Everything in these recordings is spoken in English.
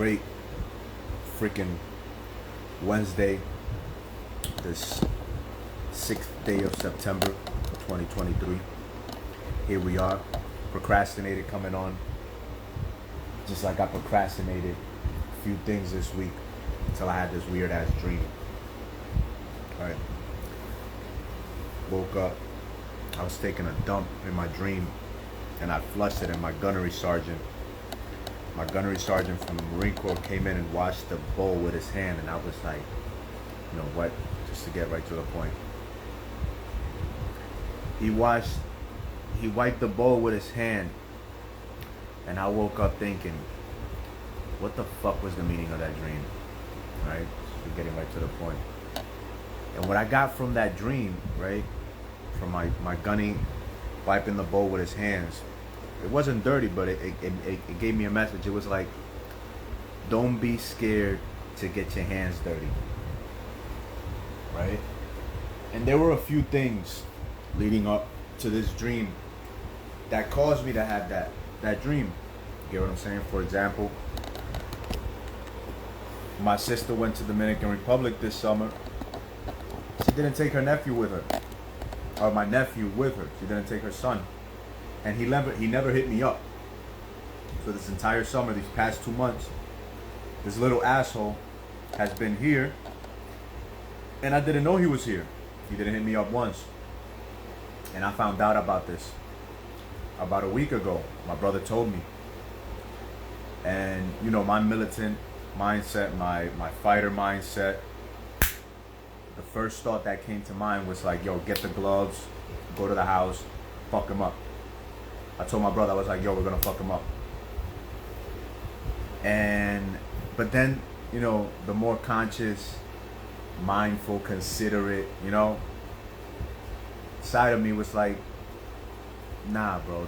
great freaking Wednesday, this 6th day of September 2023. Here we are, procrastinated coming on. Just like I procrastinated a few things this week until I had this weird ass dream. Alright. Woke up. I was taking a dump in my dream and I flushed it, and my gunnery sergeant from the Marine Corps came in and washed the bowl with his hand, and I was like, you know what, just to get right to the point. He wiped the bowl with his hand, and I woke up thinking, what the fuck was the meaning of that dream? Right? So getting right to the point. And what I got from that dream, right, from my gunny wiping the bowl with his hands, it wasn't dirty, but it gave me a message. It was like, don't be scared to get your hands dirty. Right? And there were a few things leading up to this dream that caused me to have that dream. You get what I'm saying? For example, my sister went to the Dominican Republic this summer. She didn't take her nephew with her. Or my nephew with her. She didn't take her son. And he never hit me up. So this entire summer, these past 2 months, this little asshole has been here. And I didn't know he was here. He didn't hit me up once. And I found out about this about a week ago. My brother told me. And, you know, my militant mindset, my fighter mindset, the first thought that came to mind was like, yo, get the gloves, go to the house, fuck him up. I told my brother, I was like, yo, we're gonna fuck him up. But then, you know, the more conscious, mindful, considerate, you know, side of me was like, nah, bro,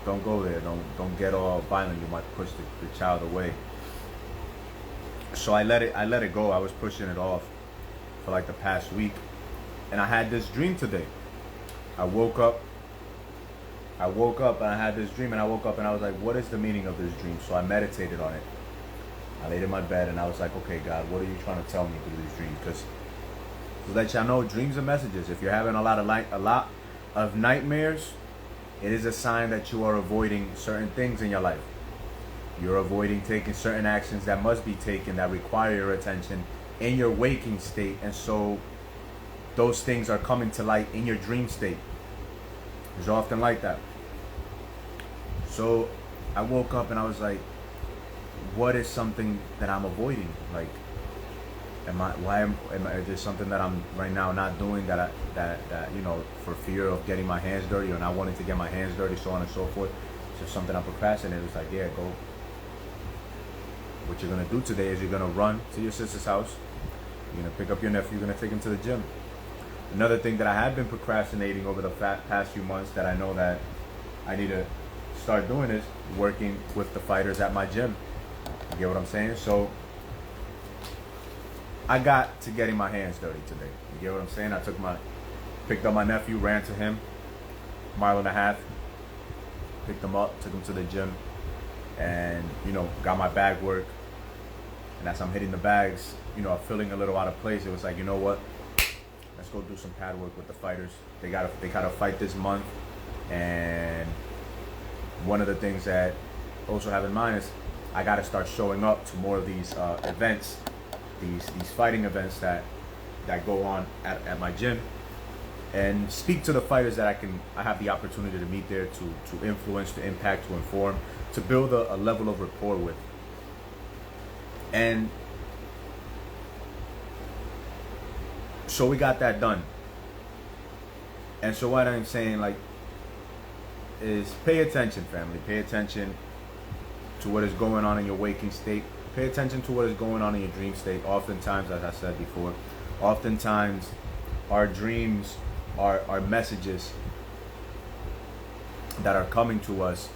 don't go there. Don't get all violent. You might push the child away. So I let it go. I was pushing it off for like the past week. And I had this dream today. I woke up and I had this dream, and I woke up and I was like, what is the meaning of this dream? So I meditated on it. I laid in my bed and I was like, okay, God, what are you trying to tell me through these dreams? Because to let y'all know, dreams are messages. If you're having a lot of nightmares, it is a sign that you are avoiding certain things in your life. You're avoiding taking certain actions that must be taken, that require your attention in your waking state. And so those things are coming to light in your dream state. It's often like that. So I woke up and I was like, what is something that I'm avoiding? Like, is there something that I'm right now not doing that you know, for fear of getting my hands dirty or not wanting to get my hands dirty, so on and so forth? It's just something I'm procrastinating. It's like, yeah, go. What you're gonna do today is you're gonna run to your sister's house. You're gonna pick up your nephew. You're gonna take him to the gym. Another thing that I have been procrastinating over the past few months that I know that I need to start doing is working with the fighters at my gym. You get what I'm saying? So I got to getting my hands dirty today. You get what I'm saying? I picked up my nephew, ran to him, 1.5 miles, picked him up, took him to the gym, and, you know, got my bag work. And as I'm hitting the bags, you know, I'm feeling a little out of place. It was like, you know what? Let's go do some pad work with the fighters. They gotta fight this month. And one of the things that I also have in mind is I gotta start showing up to more of these events, these fighting events that go on at my gym, and speak to the fighters that I have the opportunity to meet there, to influence, to impact, to inform, to build a level of rapport with. And so we got that done. And so what I'm saying, like, is pay attention, family. Pay attention to what is going on in your waking state. Pay attention to what is going on in your dream state. Oftentimes, as I said before, oftentimes our dreams are messages that are coming to us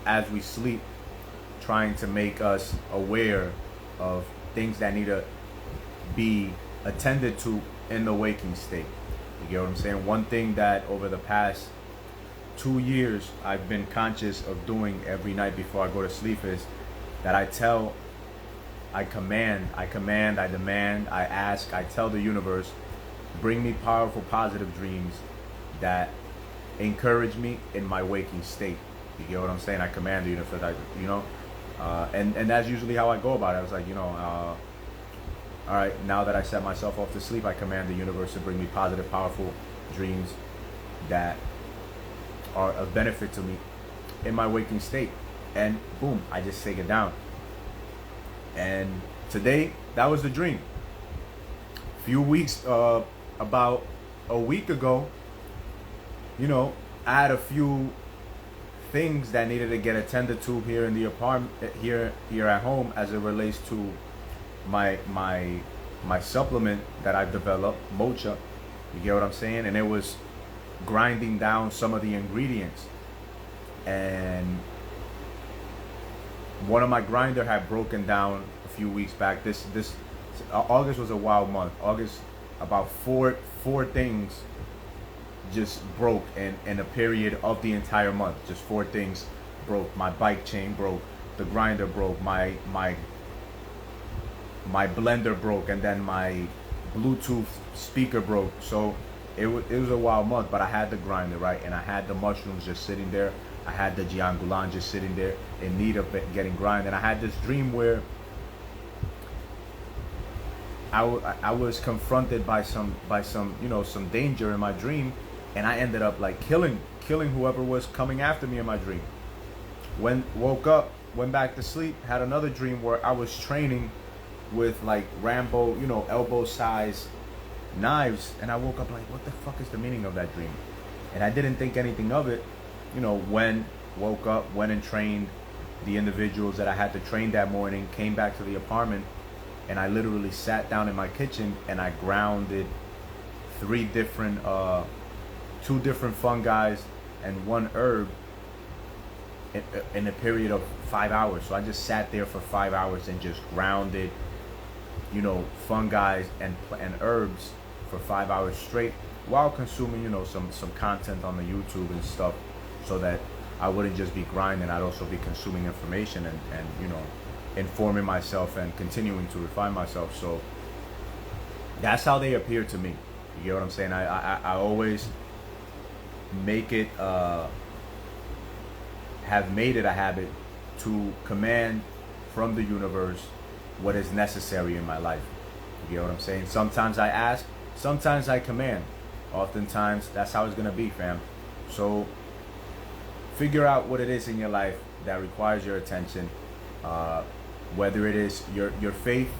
as we sleep, trying to make us aware of things that need to be attended to in the waking state. You get what I'm saying? One thing that over the past 2 years I've been conscious of doing every night before I go to sleep is that I tell I command, I demand, I ask, I tell the universe, bring me powerful, positive dreams that encourage me in my waking state. You get what I'm saying? I command the universe, and that's usually how I go about it. I was like, all right, now that I set myself off to sleep, I command the universe to bring me positive, powerful dreams that are of benefit to me in my waking state. And boom, I just take it down. And today, that was the dream. Few weeks, about a week ago, I had a few things that needed to get attended to here in the apartment, here at home, as it relates to my supplement that I've developed, mocha. You get what I'm saying? And it was grinding down some of the ingredients, and one of my grinder had broken down a few weeks back. This August was a wild month. August, about four things just broke in a period of the entire month. Just four things broke. My bike chain broke, the grinder broke, my blender broke, and then my Bluetooth speaker broke. So it was a wild month, but I had the grinder, right? And I had the mushrooms just sitting there. I had the jiangulan just sitting there in need of getting grind. And I had this dream where I was confronted by some some danger in my dream, and I ended up like killing whoever was coming after me in my dream. Woke up, went back to sleep, had another dream where I was training with like Rambo, elbow size knives, and I woke up like, what the fuck is the meaning of that dream? And I didn't think anything of it. When woke up, went and trained the individuals that I had to train that morning, came back to the apartment, and I literally sat down in my kitchen and I grounded two different fungi and one herb in a period of 5 hours. So I just sat there for 5 hours and just grounded, fungi and herbs for 5 hours straight, while consuming, some content on the YouTube and stuff, so that I wouldn't just be grinding, I'd also be consuming information and informing myself and continuing to refine myself. So that's how they appear to me. You get what I'm saying? I always make it, have made it a habit to command from the universe what is necessary in my life. You get what I'm saying? Sometimes I ask, sometimes I command. Oftentimes, that's how it's going to be, fam. So figure out what it is in your life that requires your attention, whether it is your faith,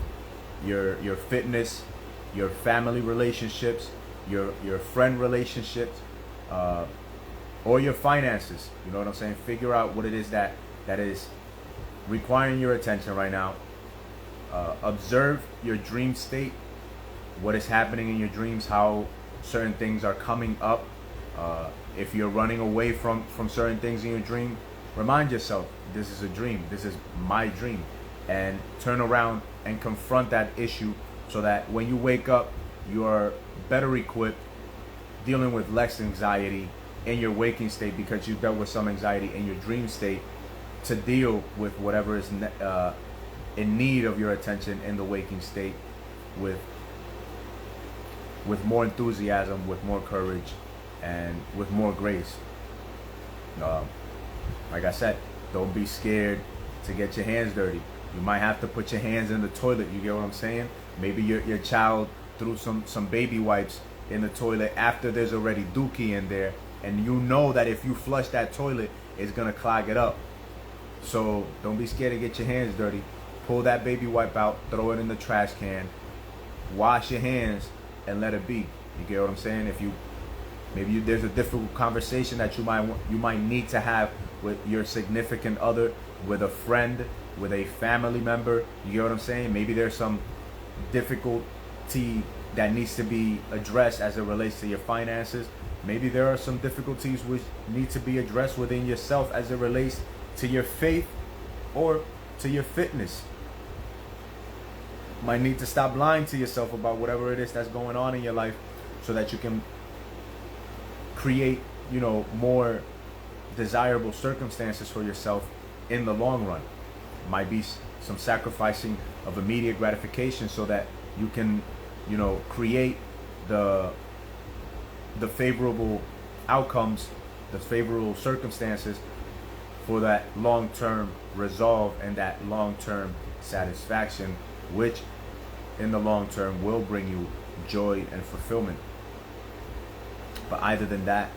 your fitness, your family relationships, your friend relationships, or your finances. You know what I'm saying? Figure out what it is that is requiring your attention right now. Observe your dream state, what is happening in your dreams, how certain things are coming up. If you're running away from certain things in your dream, remind yourself, this is a dream, this is my dream, and turn around and confront that issue, so that when you wake up, you're better equipped, dealing with less anxiety in your waking state, because you dealt with some anxiety in your dream state, to deal with whatever is in need of your attention in the waking state with more enthusiasm, with more courage, and with more grace. Like I said, don't be scared to get your hands dirty. You might have to put your hands in the toilet. You get what I'm saying? Maybe your child threw some baby wipes in the toilet after there's already dookie in there, and you know that if you flush that toilet, it's gonna clog it up. So don't be scared to get your hands dirty. Pull that baby wipe out, throw it in the trash can, wash your hands, and let it be. You get what I'm saying? If you there's a difficult conversation that you might need to have with your significant other, with a friend, with a family member. You get what I'm saying? Maybe there's some difficulty that needs to be addressed as it relates to your finances. Maybe there are some difficulties which need to be addressed within yourself as it relates to your faith or to your fitness. Might need to stop lying to yourself about whatever it is that's going on in your life, so that you can create, more desirable circumstances for yourself in the long run. Might be some sacrificing of immediate gratification so that you can, create the favorable outcomes, the favorable circumstances for that long-term resolve and that long-term satisfaction, which in the long term will bring you joy and fulfillment. But other than that,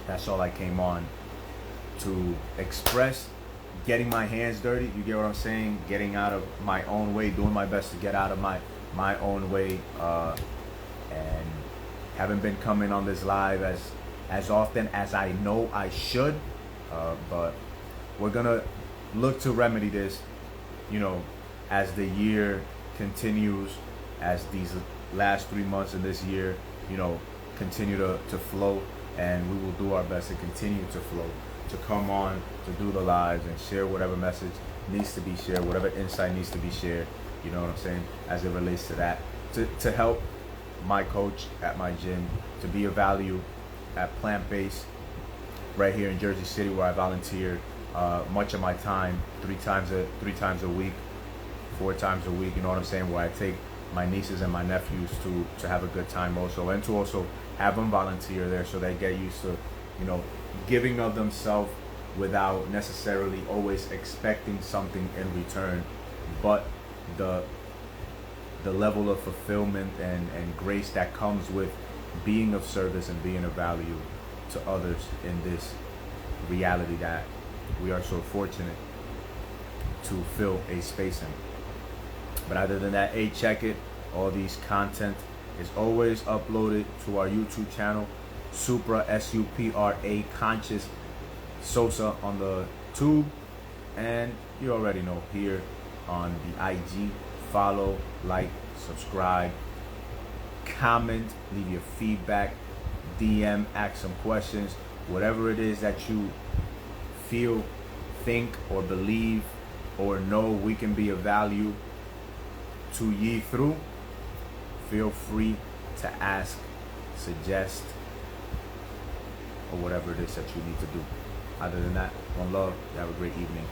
that's all I came on to express. Getting my hands dirty, you get what I'm saying? Getting out of my own way, doing my best to get out of my own way, and haven't been coming on this live as often as I know I should, but we're gonna look to remedy this, as the year continues, as these last 3 months in this year, continue to flow, and we will do our best to continue to flow, to come on, to do the lives and share whatever message needs to be shared, whatever insight needs to be shared, you know what I'm saying, as it relates to that, to help my coach at my gym, to be of value at Plant-Based right here in Jersey City, where I volunteer much of my time, three times a week, 4 times a week, you know what I'm saying, where I take my nieces and my nephews to have a good time also, and to also have them volunteer there so they get used to, giving of themselves without necessarily always expecting something in return, but the level of fulfillment and grace that comes with being of service and being of value to others in this reality that we are so fortunate to fill a space in. But other than that, check it. All these content is always uploaded to our YouTube channel, Supra, S-U-P-R-A, Conscious Sosa on the tube. And you already know, here on the IG, follow, like, subscribe, comment, leave your feedback, DM, ask some questions, whatever it is that you feel, think, or believe, or know we can be of value to ye through. Feel free to ask, suggest, or whatever it is that you need to do. Other than that, one love. You have a great evening.